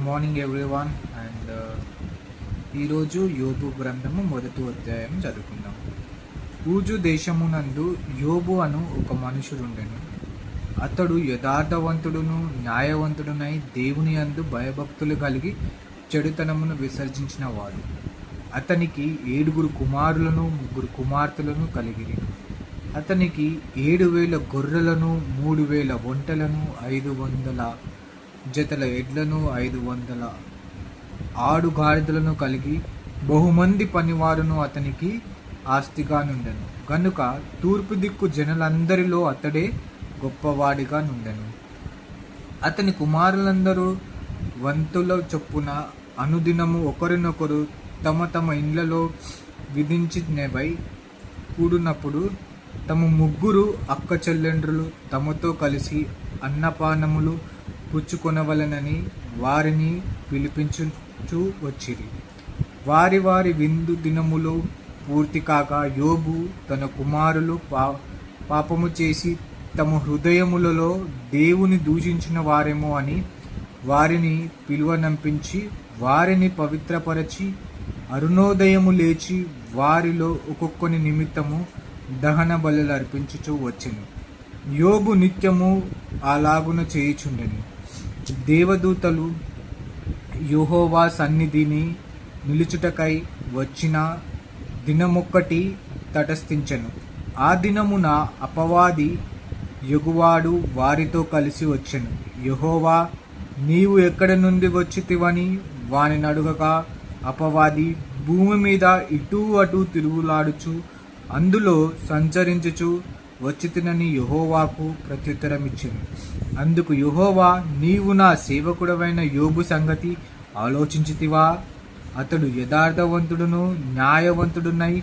Morning everyone and ఈరోజు యోబు గ్రంథము మొదటి అధ్యాయం చదువుకుందాం. ఊజు దేశమునందు యోబు అను ఒక మనుషుడుండెను. అతడు యథార్థవంతుడును న్యాయవంతుడునై దేవుని యందు భయభక్తులు కలిగి చెడుతనమును విసర్జించిన వాడు. అతనికి 7 కుమారులను 3 కుమార్తెలను కలిగిరి. అతనికి 7,000 గొర్రెలను 3,000 ఒంటెలను 500 జతల ఎడ్లను 500 ఆడుగాడిదలను కలిగి బహుమంది పనివారును అతనికి ఆస్తిగా నుండెను. గనుక తూర్పు దిక్కు జనులందరిలో అతడే గొప్పవాడిగా నుండెను. అతని కుమారులందరూ వంతుల చొప్పున అనుదినము ఒకరినొకరు తమ తమ ఇండ్లలో విధించినవై కూడినప్పుడు తమ 3 అక్క చెల్లెండ్రులు తమతో కలిసి అన్నపానములు పుచ్చుకొనవలెనని వారిని పిలిపించుచూ వచ్చిరి. వారి వారి విందు దినములు పూర్తి కాక యోబు తన కుమారులు పాపము చేసి తమ హృదయములలో దేవుని దూషించిన వారేమో అని వారిని పిలువనంపించి వారిని పవిత్రపరచి అరుణోదయము లేచి వారిలో ఒక్కొక్కని నిమిత్తము దహన బలులు అర్పించుచూ వచ్చెను. యోబు నిత్యము అలాగున చేయుచుండెను. దేవదూతలు యెహోవా సన్నిధిని నిలుచుటకై వచ్చిన దినమొక్కటి తటస్థించెను. ఆ దినమున అపవాది యెగువాడు వారితో కలిసి వచ్చెను. యెహోవా, నీవు ఎక్కడ నుండి వచ్చితివని వానిని అడుగగా, అపవాది, భూమి మీద ఇటూ అటూ తిరుగులాడుచు అందులో సంచరించుచు వచ్చితినని యెహోవాకు ప్రత్యుత్తరమిచ్చెను. అందుకు యెహోవా, నీవు నా సేవకుడవైన యోబు సంగతి ఆలోచించితివా? అతడు యథార్థవంతుడును న్యాయవంతుడునై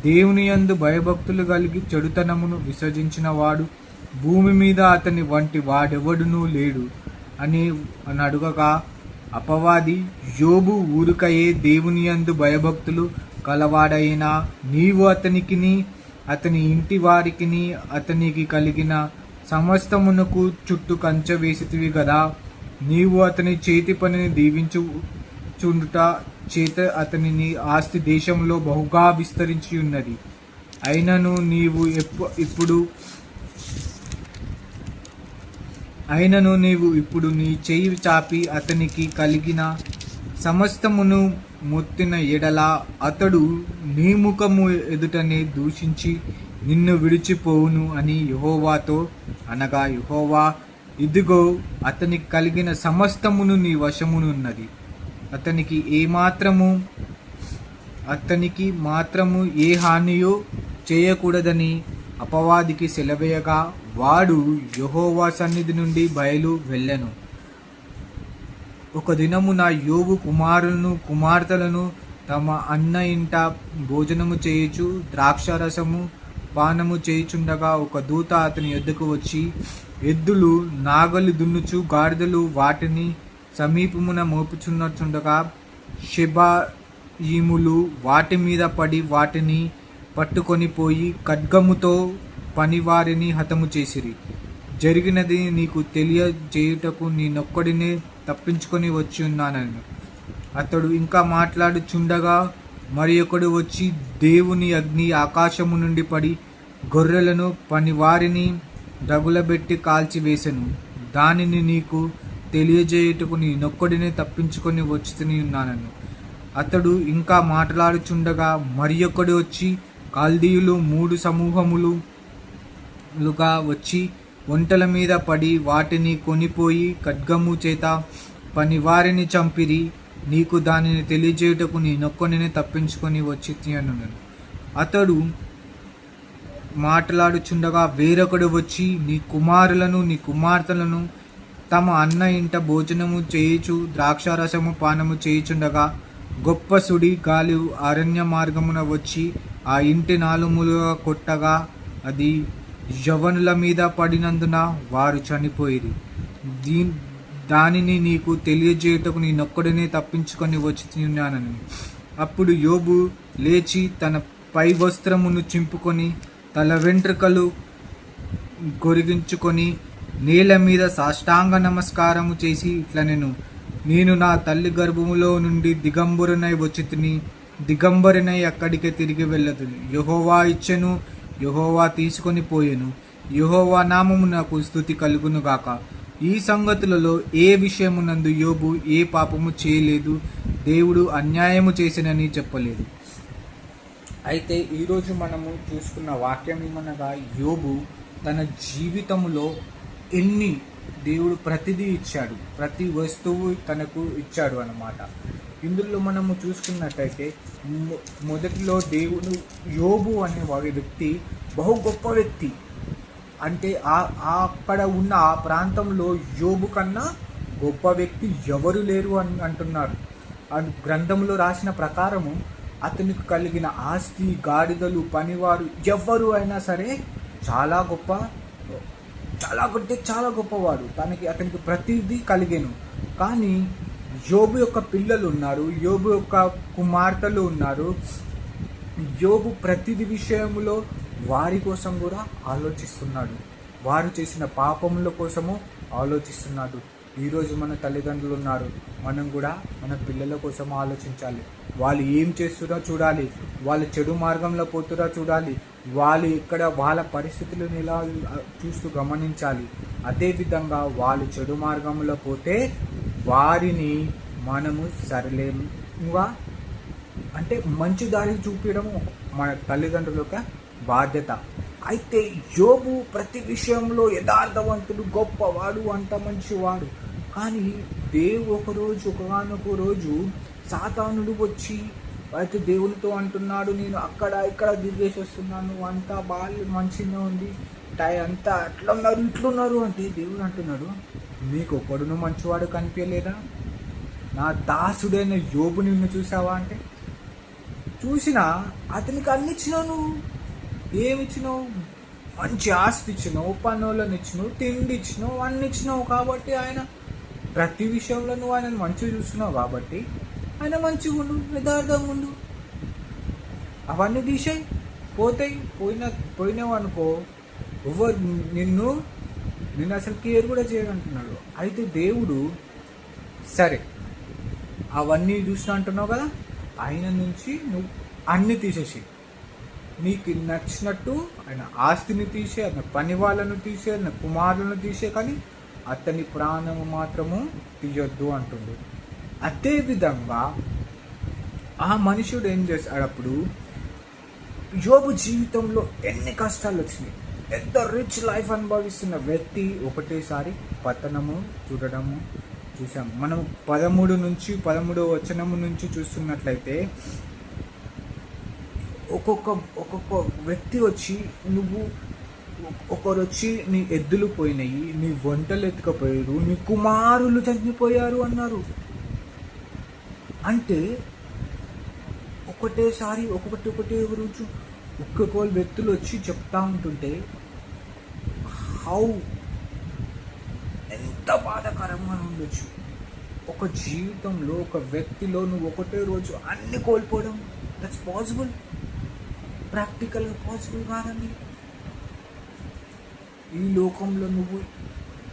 దేవుని యందు భయభక్తులు కలిగి చెడుతనమును విసర్జించిన వాడు. భూమి మీద అతని వంటి వాడెవడునూ లేడు అని అడుగగా, అపవాది, యోబు ఊరికయే దేవుని యందు భయభక్తులు కలవాడైనా నీవు అతనికిని అతని ఇంటి వారికిని అతనికి కలిగిన సమస్తమునకు చుట్టూ కంచె వేసితివి గదా. నీవు అతని చేతి పనిని దీవించుచుండుట చేత అతని ఆస్తి దేశంలో బహుగా విస్తరించి ఉన్నది. అయినను నీవు ఇప్పుడు నీ చేయి చాపి అతనికి కలిగిన సమస్తమును మొత్తిన ఎడల అతడు నీ ముఖము ఎదుటనే దూషించి నిన్ను విడిచిపోవును అని యెహోవాతో అనగా, యెహోవా, ఇదిగో అతనికి కలిగిన సమస్తమును నీ వశమునున్నది. అతనికి మాత్రము ఏ హానియో చేయకూడదని అపవాదికి సెలవేయగా వాడు యెహోవా సన్నిధి నుండి బయలు వెళ్ళెను. ఒక దినమున యోబు కుమారులను కుమార్తెలను తమ అన్న ఇంట భోజనము చేయుచు ద్రాక్షారసము పానము చేయుచుండగా ఒక దూత అతని యొద్దకు వచ్చి, ఎద్దులు నాగలి దున్నుచు గాడిదలు వాటిని సమీపమున మోపుచున్నచుండగా షెబాయీములు వాటి మీద పడి వాటిని పట్టుకొని పోయి ఖడ్గముతో పనివారిని హతము చేసిరి. జరిగినది నీకు తెలియజేయుటకు నేనొక్కడినే తప్పించుకొని వచ్చి ఉన్నానని అతడు ఇంకా మాట్లాడుచుండగా మరి ఒకడు వచ్చి దేవుని అగ్ని ఆకాశము నుండి పడి గొర్రెలను పనివారిని రగులబెట్టి కాల్చివేసెను. దానిని నీకు తెలియజేయుటకు నేనొక్కడినే తప్పించుకొని వచ్చి ఉన్నానని అతడు ఇంకా మాట్లాడుచుండగా మరి ఒకడు వచ్చి కల్దీయులు 3 సమూహములుగా వచ్చి ఒంటెల మీద పడి వాటిని కొనిపోయి ఖడ్గము చేత పనివారిని చంపిరి. నీకు దానిని తెలియజేయుటకు నేనొక్కడినే తప్పించుకొని వచ్చి అన్నాను. అతడు మాట్లాడుచుండగా వేరొకడు వచ్చి నీ కుమారులను నీ కుమార్తెలను తమ అన్న ఇంట భోజనము చేయుచు ద్రాక్షారసము పానము చేయుచుండగా గొప్ప సుడి గాలి అరణ్య మార్గమున వచ్చి ఆ ఇంటి 4 మూలగా కొట్టగా అది యవ్వనుల మీద పడినందున వారు చనిపోయిరి. దానిని నీకు తెలియజేయుటకు నేనొక్కడినే తప్పించుకొని వచ్చి ఉన్నానని. అప్పుడు యోబు లేచి తన పై వస్త్రమును చింపుకొని తల వెంట్రుకలు గొరిగించుకొని నేల మీద సాష్టాంగ నమస్కారము చేసి ఇట్లా నేను నేను నా తల్లి గర్భములో నుండి దిగంబరునై వచ్చితిని, దిగంబరునై అక్కడికే తిరిగి వెళ్ళదును. యెహోవా ఇచ్చెను, యెహోవా తీసుకొని పోయెను, యెహోవా నామమునకు స్తుతి కలుగును గాక. ఈ సంగతులలో ఏ విషయమునందు యోబు ఏ పాపము చేయలేదు, దేవుడు అన్యాయము చేసినని చెప్పలేదు. అయితే ఈరోజు మనము చూసుకున్న వాక్యం ఏమనగా, యోబు తన జీవితంలో ఎన్ని దేవుడు ప్రతిదీ ఇచ్చాడు, ప్రతి వస్తువు తనకు ఇచ్చాడు అన్నమాట. ఇందులో మనము చూసుకున్నట్టయితే మొదటిలో దేవుడు యోబు అనే వ్యక్తి బహు గొప్ప వ్యక్తి. అంటే అక్కడ ఉన్న ఆ ప్రాంతంలో యోబు కన్నా గొప్ప వ్యక్తి ఎవరు లేరు అని అంటున్నారు. గ్రంథంలో రాసిన ప్రకారము అతనికి కలిగిన ఆస్తి, గాడిదలు, పనివారు ఎవరు అయినా సరే చాలా గొప్పవాడు. అతనికి ప్రతిదీ కలిగేను. కానీ యోబు యొక్క పిల్లలు ఉన్నారు, యోబు యొక్క కుమార్తెలు ఉన్నారు. యోబు ప్రతిది విషయంలో వారి కోసం కూడా ఆలోచిస్తున్నాడు, వారు చేసిన పాపముల కోసము ఆలోచిస్తున్నాడు. ఈరోజు మన తల్లిదండ్రులు ఉన్నారు, మనం కూడా మన పిల్లల కోసం ఆలోచించాలి. వాళ్ళు ఏం చేస్తున్నా చూడాలి, వాళ్ళు చెడు మార్గంలో పోతున్నా చూడాలి, వాళ్ళు ఇక్కడ వాళ్ళ పరిస్థితులను ఎలా చూస్తూ గమనించాలి. అదేవిధంగా వాళ్ళు చెడు మార్గంలో పోతే వారిని మనము సరళంగా అంటే మంచి దారికి చూపించడం మన తల్లిదండ్రుల యొక్క బాధ్యత. అయితే యోబు ప్రతి విషయంలో యథార్థవంతుడు, గొప్పవాడు, అంత మంచివాడు. కానీ ఒకనొక రోజు సాతానుడు వచ్చి అయితే దేవునితో అంటున్నాడు, నేను అక్కడ ఇక్కడ తిరిగేసి వస్తున్నాను, అంతా బాగా మంచిగా ఉంది, అంతా అట్లున్నారు ఇట్లున్నారు అంటే దేవుడు అంటున్నాడు, మీకు ఒకడును మంచివాడు కనిపించలేదా? నా దాసుడైన యోబు నిన్ను చూసావా అంటే, చూసినా అతనికి అన్ని ఇచ్చినావు. నువ్వు ఏమి ఇచ్చినావు? మంచి ఆస్తి ఇచ్చినావు, పనులను ఇచ్చినావు, తిండి ఇచ్చినావు, అన్ని ఇచ్చినావు. కాబట్టి ఆయన ప్రతి విషయంలో నువ్వు ఆయనను మంచిగా చూస్తున్నావు కాబట్టి ఆయన మంచిగా ఉండు, యథార్థంగా ఉండు. అవన్నీ తీసేయి, పోయినావు అనుకో, ఎవరు నిన్ను అసలు కేర్ కూడా చేయడంటున్నాడు. అయితే దేవుడు సరే అవన్నీ చూసినా అంటున్నావు కదా, ఆయన నుంచి నువ్వు అన్నీ తీసేసి, నీకు నచ్చినట్టు ఆయన ఆస్తిని తీసే, ఆయన పని వాళ్ళను తీసే, ఆయన కుమారులను తీసే, కానీ అతని ప్రాణము మాత్రము తీయొద్దు అంటుండు. అదేవిధంగా ఆ మనుషుడు ఏం చేశాడప్పుడు, యోబు జీవితంలో ఎన్ని కష్టాలు వచ్చినాయి, ఎంత రిచ్ లైఫ్ అనుభవిస్తున్న వ్యక్తి ఒకటేసారి పతనము చూసాం. మనం 13వ వచనము నుంచి చూస్తున్నట్లయితే ఒక్కొక్క వ్యక్తి వచ్చి ఒకరు వచ్చి నీ ఎద్దులు పోయినాయి, నీ వంటలు ఎత్తుకపోయారు, నీ కుమారులు చనిపోయారు అన్నారు. అంటే ఒకటేసారి ఒకటే రోజు ఒక్కొక్క వ్యక్తులు వచ్చి చెప్తా ఉంటుంటే ఎంత బాధాకరంగా ఉండొచ్చు. ఒక జీవితంలో ఒక వ్యక్తిలో నువ్వు ఒకటే రోజు అన్ని కోల్పోవడం, దట్స్ పాసిబుల్, ప్రాక్టికల్గా పాసిబుల్ కాదండి. ఈ లోకంలో నువ్వు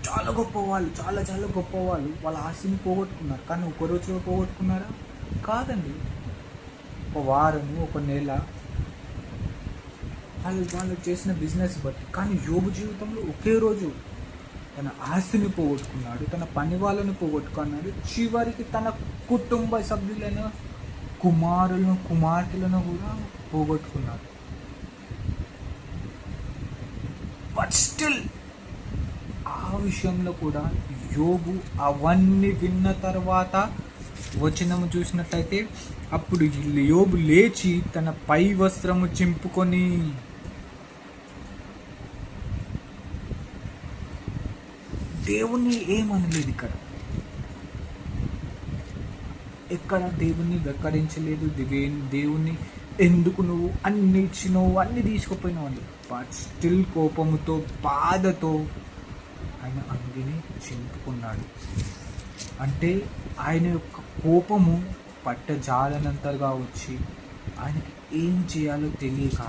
చాలా గొప్పవాళ్ళు, చాలా గొప్పవాళ్ళు వాళ్ళ ఆస్తిని పోగొట్టుకున్నారు. కానీ ఒక రోజులో పోగొట్టుకున్నారా? కాదండి, ఒక వారము, ఒక నెల, వాళ్ళు చేసిన బిజినెస్ బట్టి. కానీ యోబు జీవితంలో ఒకే రోజు తన ఆస్తిని పోగొట్టుకున్నాడు, తన పని వాళ్ళని పోగొట్టుకున్నాడు, చివరికి తన కుటుంబ సభ్యులైన కుమారులను, కుమార్తెలను కూడా పోగొట్టుకున్నాడు. బట్ స్టిల్ ఆ విషయంలో కూడా యోబు అవన్నీ విన్న తర్వాత వచనము చూసినట్లయితే, అప్పుడు యోబు లేచి తన పై వస్త్రము చింపుకొని, దేవుణ్ణి ఏమనలేదు, ఎక్కడ దేవుణ్ణి వెక్కడించలేదు, దేవుణ్ణి ఎందుకు నువ్వు అన్ని ఇచ్చినావు, అన్ని తీసుకుపోయినావు అని. బట్ స్టిల్ కోపముతో, బాధతో ఆయన అంగిని చింపుకున్నాడు. అంటే ఆయన యొక్క కోపము పట్టజాలనంతగా వచ్చి ఆయనకి ఏం చేయాలో తెలియక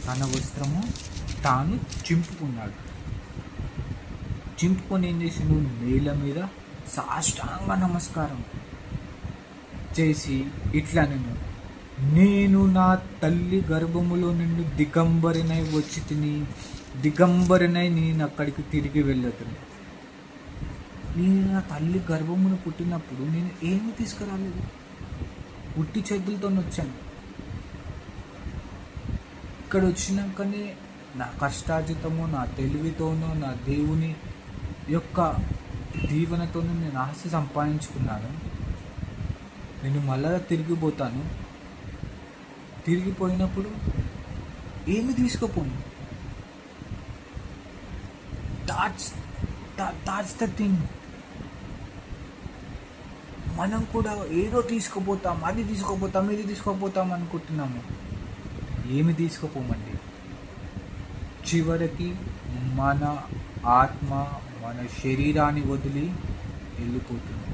తన వస్త్రము తాను చింపుకున్నాడు. చింపుకొని ఏం చేసిండు, నేల మీద సాష్టాంగ నమస్కారం చేసి ఇట్లా నేను నా తల్లి గర్భములో నుండి దిగంబరినై వచ్చి తిని దిగంబరినై నేను అక్కడికి తిరిగి వెళ్ళతుని. నేను నా తల్లి గర్భమును పుట్టినప్పుడు నేను ఏమి తీసుకురాలేదు, ఉట్టి చేతులతో వచ్చాను. ఇక్కడ వచ్చినాకనే నా కష్టార్జితము, నా తెలివితోనూ, నా దేవుని యొక్క దీవెనతోనూ నేను ఆస్తి సంపాదించుకున్నాను. నేను మళ్ళా తిరిగిపోతాను. తిరిగిపోయినప్పుడు ఏమి తీసుకుపోను. That's the thing. మనం కూడా ఏదో తీసుకుపోతాం, అది తీసుకుపోతాం, ఇది తీసుకుపోతాం అనుకుంటున్నాము. ఏమి తీసుకుపోమండి. చివరికి మన ఆత్మ మన శరీరాన్ని వదిలి వెళ్ళిపోతుంది.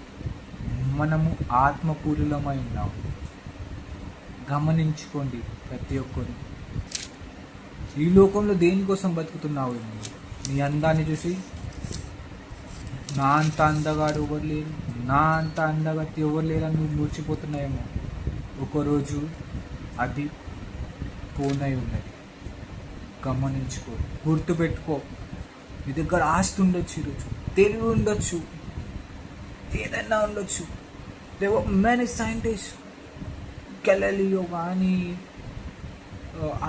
మనము ఆత్మపూరితమై ఉన్నాము. గమనించుకోండి ప్రతి ఒక్కరు. ఈ లోకంలో దేనికోసం బతుకుతున్నావు? నీ అందాన్ని చూసి నా అంత అందగాడు ఎవరు లేరు, నా అంత అందగతి ఎవరు లేరని నువ్వు మురిచిపోతున్నాయేమో. ఒకరోజు అది పోనై ఉన్నది. గమనించుకో, గుర్తుపెట్టుకో. నీ దగ్గర ఆస్తి ఉండొచ్చు, ఈరోజు తెలివి ఉండొచ్చు, ఏదైనా ఉండొచ్చు. దేవర్ మెనీ సైంటిస్ట్, గెలీలియో కానీ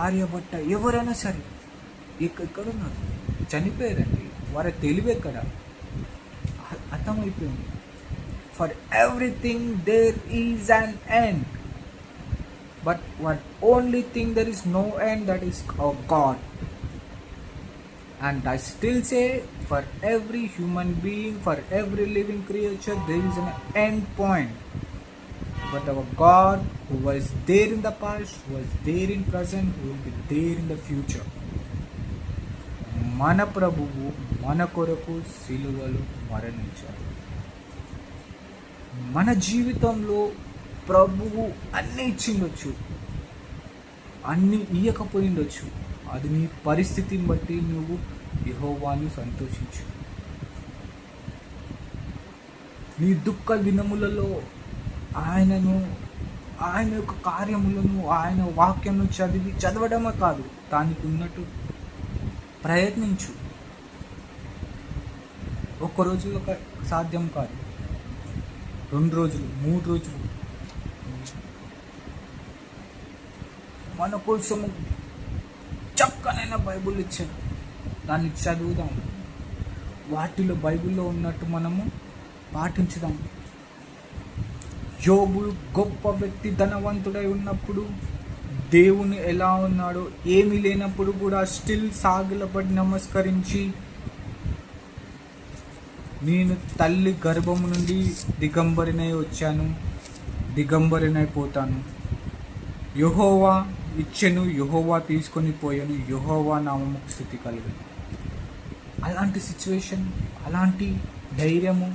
ఆర్యభట్ట, ఎవరైనా సరే ఎక్కడున్నారు? చనిపోయారండి. వారి తెలివి ఎక్కడ? అర్థమైపోయింది. For everything there is an end, but one only thing there is no end, that is our God. And I still say, for every human being, for every living creature, there is an end point. But our God, who was there in the past, who was there in present, who will be there in the future. మన ప్రభువు మన కొరకు సిలువలో మరణించాడు. మన జీవితంలో ప్రభువు అన్నీ ఇచ్చిండొచ్చు, అన్నీ ఇయ్యకపోయిండొచ్చు. అది నీ పరిస్థితిని బట్టి నువ్వు యెహోవాను సంతోషించు. నీ దుఃఖ దినములలో ఆయన యొక్క కార్యములను, ఆయన వాక్యము చదవడమే కాదు, దానికి ఉన్నట్టు ప్రయత్నించు. ఒక్క రోజులో సాధ్యం కాదు, 2 రోజులు, 3 రోజులు. మన కోసము చక్కనైన బైబుల్ ఇచ్చాడు, దాన్ని చదువుదాం. వాటిలో బైబిల్లో ఉన్నట్టు మనము పాటించుదాం. యోబు గొప్ప వ్యక్తి, ధనవంతుడై ఉన్నప్పుడు దేవుని ఎలా ఉన్నాడో, ఏమీ లేనప్పుడు కూడా స్టిల్ సాగిలపడి నమస్కరించి, నేను తల్లి గర్భము నుండి దిగంబరినై వచ్చాను, దిగంబరినైపోతాను. యెహోవా ఇచ్చెను, యెహోవా తీసుకొని పోయాను, యెహోవా నామముకు స్తుతి కలుగును. అలాంటి సిచ్యువేషన్, అలాంటి ధైర్యము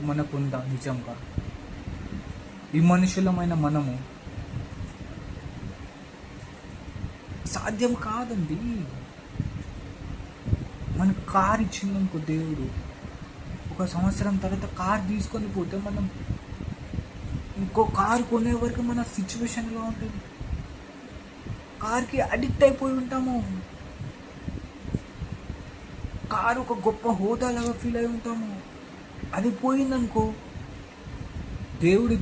మనకుందా? నిజంగా ఈ మనుషులమైన మనము సాధ్యం కాదండి. మనకు కారు ఇచ్చిందనుకో దేవుడు, 1 సంవత్సరం తర్వాత కారు తీసుకొని పోతే మనం ఇంకో కారు కొనే వరకు మన సిచ్యువేషన్ ఎలా ఉంటుంది? కార్కి అడిక్ట్ అయిపోయి ఉంటాము. కారు ఒక గొప్ప హోదాలాగా ఫీల్ అయి ఉంటాము. అది పోయిందనుకో, దేవుడు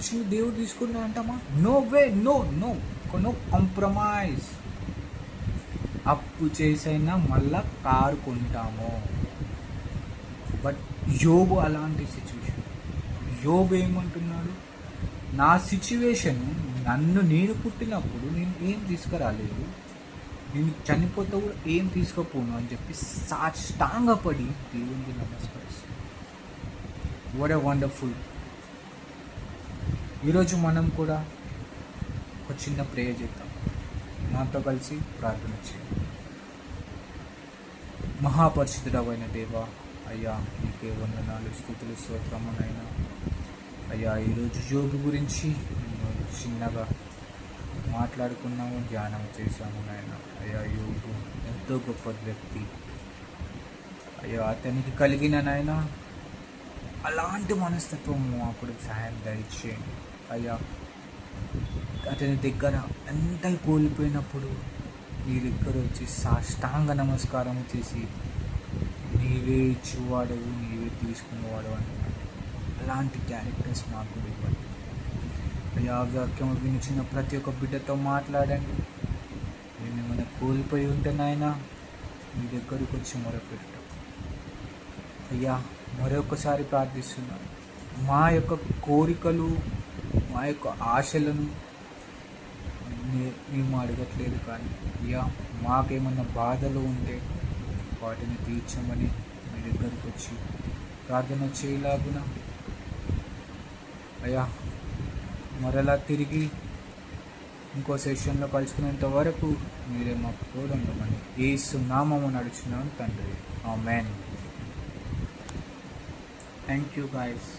తీసుకున్నా అంటామా? No way, no compromise. అప్పు చేసైనా మళ్ళా కారు కొంటాము. బట్ యోబు అలాంటి సిచ్యువేషన్. యోబు ఏమంటున్నాడు? నా సిచ్యువేషన్, నేను పుట్టినప్పుడు నేను ఏం తీసుకురాలేదు, నేను చనిపోతే కూడా ఏం తీసుకుపోను అని చెప్పి సాష్టాంగపడి దేవునికి నమస్కరిస్తాను. What a wonderful. ఈరోజు మనం కూడా ఒక చిన్న ప్రేయర్ చేద్దాం. నాతో కలిసి ప్రార్థన చేయండి. మహాపరిశుద్ధుడవైన దేవా, అయ్యా నీకే వందనాలు, స్తుతులు, స్తోత్రమునైనా. అయ్యా ఈరోజు యోబు గురించి మేము చిన్నగా మాట్లాడుకున్నాము, ధ్యానం చేశాము నాయన. అయ్యా యోబు ఎంతో గొప్ప వ్యక్తి. అయ్యో అతనికి కలిగిన నాయన అలాంటి మనస్తత్వము అప్పుడు సహాయం దయచేయండి అయ్యా. అతని దగ్గర ఎంత కోల్పోయినప్పుడు నీ దగ్గర వచ్చి సాష్టాంగ నమస్కారం చేసి నీవే ఇచ్చేవాడవు, నీవే తీసుకునేవాడు అని అలాంటి క్యారెక్టర్స్ మాకు ఇవ్వండి అయ్యా. వాక్యం వినిచిన ప్రతి ఒక్క బిడ్డతో మాట్లాడండి. మేము ఏమైనా కోల్పోయి ఉంటే నాయన మీ దగ్గరికి వచ్చి మొరపెడతాం అయ్యా. మరొకసారి ప్రార్థిస్తున్నాను, మా యొక్క కోరికలు, మా యొక్క ఆశలను మేము అడగట్లేదు, కానీ అయ్యా మాకేమన్నా బాధలు ఉంటే వాటిని తీర్చమని మీ దగ్గరకు వచ్చి ప్రార్థన చేయలాగున అయ్యా. మరలా తిరిగి ఇంకో సెషన్లో కలుసుకునేంత వరకు మీరే మాకు తోడుండమని యేసు నామము నడుచున్నాను తండ్రి. ఆమేన్. Thank you guys.